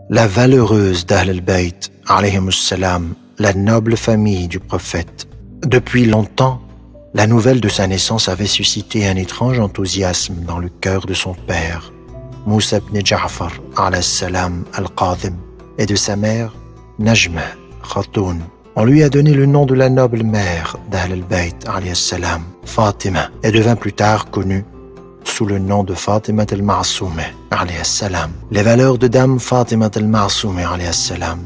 la valeureuse d'Ahl al-Bayt, alayhimussalam, la noble famille du prophète. Depuis longtemps, la nouvelle de sa naissance avait suscité un étrange enthousiasme dans le cœur de son père, Moussa ibn Ja'far, alayhissalam al-Qadhim, et de sa mère, Najma Khatoun. On lui a donné le nom de la noble mère d'Ahl al-Bayt, alayhissalam, Fatima, et devint plus tard connue sous le nom de Fatima al-Ma'souma, alayhissalam. Les valeurs de Dame Fatima al-Ma'souma, alayhissalam.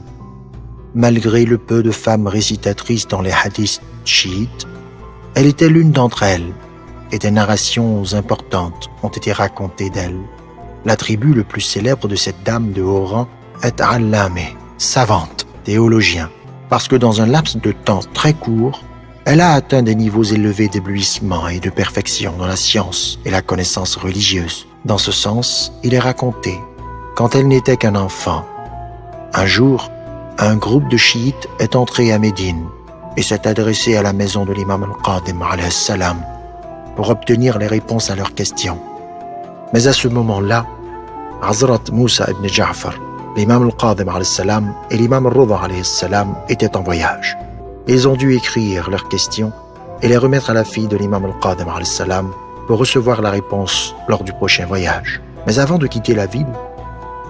Malgré le peu de femmes récitatrices dans les hadiths chiites, elle était l'une d'entre elles, et des narrations importantes ont été racontées d'elle. L'attribut le plus célèbre de cette dame de haut rang est Allameh, savante, théologien, parce que dans un laps de temps très court, elle a atteint des niveaux élevés d'éblouissement et de perfection dans la science et la connaissance religieuse. Dans ce sens, il est raconté, quand elle n'était qu'un enfant, un jour, un groupe de chiites est entré à Médine et s'est adressé à la maison de l'imam al-Qadim alayhi salam pour obtenir les réponses à leurs questions. Mais à ce moment-là, Hazrat Moussa ibn Ja'far, l'imam al-Qadim alayhi salam et l'imam al-Rida alayhi salam étaient en voyage. Ils ont dû écrire leurs questions et les remettre à la fille de l'imam al-Qadim alayhi salam pour recevoir la réponse lors du prochain voyage. Mais avant de quitter la ville,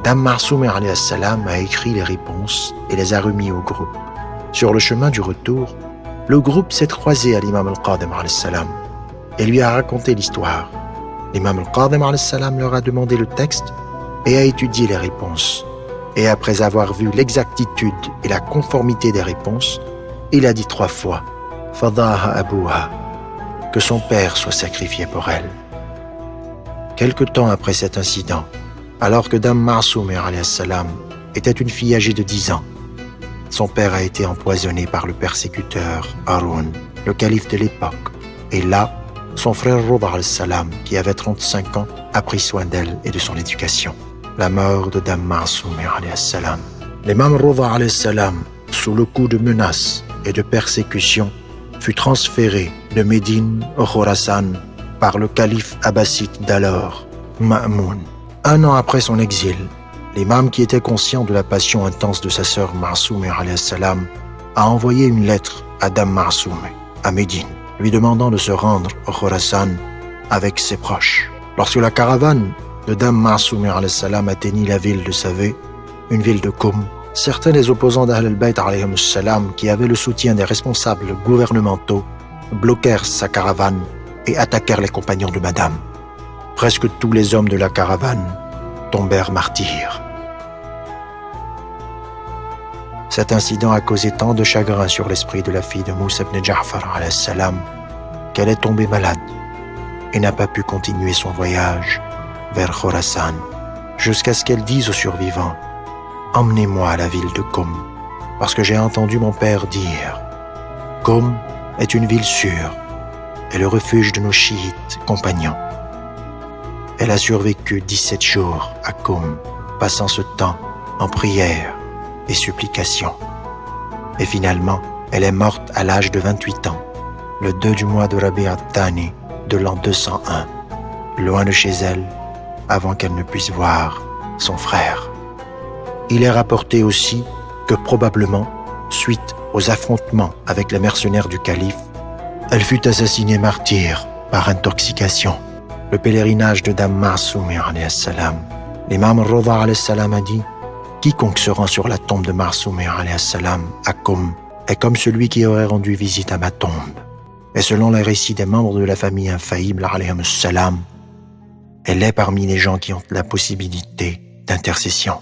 Dame Ma'souma alayhi salam a écrit les réponses et les a remis au groupe. Sur le chemin du retour, le groupe s'est croisé à l'imam al-Qadim alayhi salam et lui a raconté l'histoire. L'imam al-Qadim alayhi salam leur a demandé le texte et a étudié les réponses. Et après avoir vu l'exactitude et la conformité des réponses, il a dit 3 fois « Fadaha abouha » que son père soit sacrifié pour elle. Quelque temps après cet incident, alors que Dame Ma'souma alayhi salam était une fille âgée de 10 ans, son père a été empoisonné par le persécuteur Haroun, le calife de l'époque. Et là, son frère Rida alayhi salam, qui avait 35 ans, a pris soin d'elle et de son éducation. La mort de Dame Ma'souma alayhi salam. L'imam Rida alayhi salam, sous le coup de menaces et de persécutions, fut transféré de Médine au Khorasan par le calife abbasside d'alors, Ma'moun. 1 an après son exil, l'imam, qui était conscient de la passion intense de sa sœur Ma'souma alayhi salam, a envoyé une lettre à Dame Ma'souma à Médine, lui demandant de se rendre au Khorasan avec ses proches. Lorsque la caravane de Dame Ma'souma alayhi salam atteignit la ville de Savé, une ville de Koum, certains des opposants d'Ahl al-Bayt alayhim salam, qui avaient le soutien des responsables gouvernementaux, bloquèrent sa caravane et attaquèrent les compagnons de Madame. Presque tous les hommes de la caravane tombèrent martyrs. Cet incident a causé tant de chagrin sur l'esprit de la fille de Moussa ibn Ja'far alayhi salam qu'elle est tombée malade et n'a pas pu continuer son voyage vers Khorasan jusqu'à ce qu'elle dise aux survivants « Emmenez-moi à la ville de Koum, parce que j'ai entendu mon père dire « Koum est une ville sûre et le refuge de nos chiites compagnons. » Elle a survécu 17 jours à Koum, passant ce temps en prière et supplication. Et finalement, elle est morte à l'âge de 28 ans, le 2 du mois de Rabi' al-Thani de l'an 201, loin de chez elle, avant qu'elle ne puisse voir son frère. Il est rapporté aussi que probablement, suite aux affrontements avec les mercenaires du calife, elle fut assassinée martyre par intoxication. Le pèlerinage de Dame Ma'souma alayhi salam. L'imam Rida alayhi salam a dit « Quiconque se rend sur la tombe de Ma'souma alayhi salam à Koum est comme celui qui aurait rendu visite à ma tombe. » Et selon les récits des membres de la famille infaillible alayhim salam, elle est parmi les gens qui ont la possibilité d'intercession.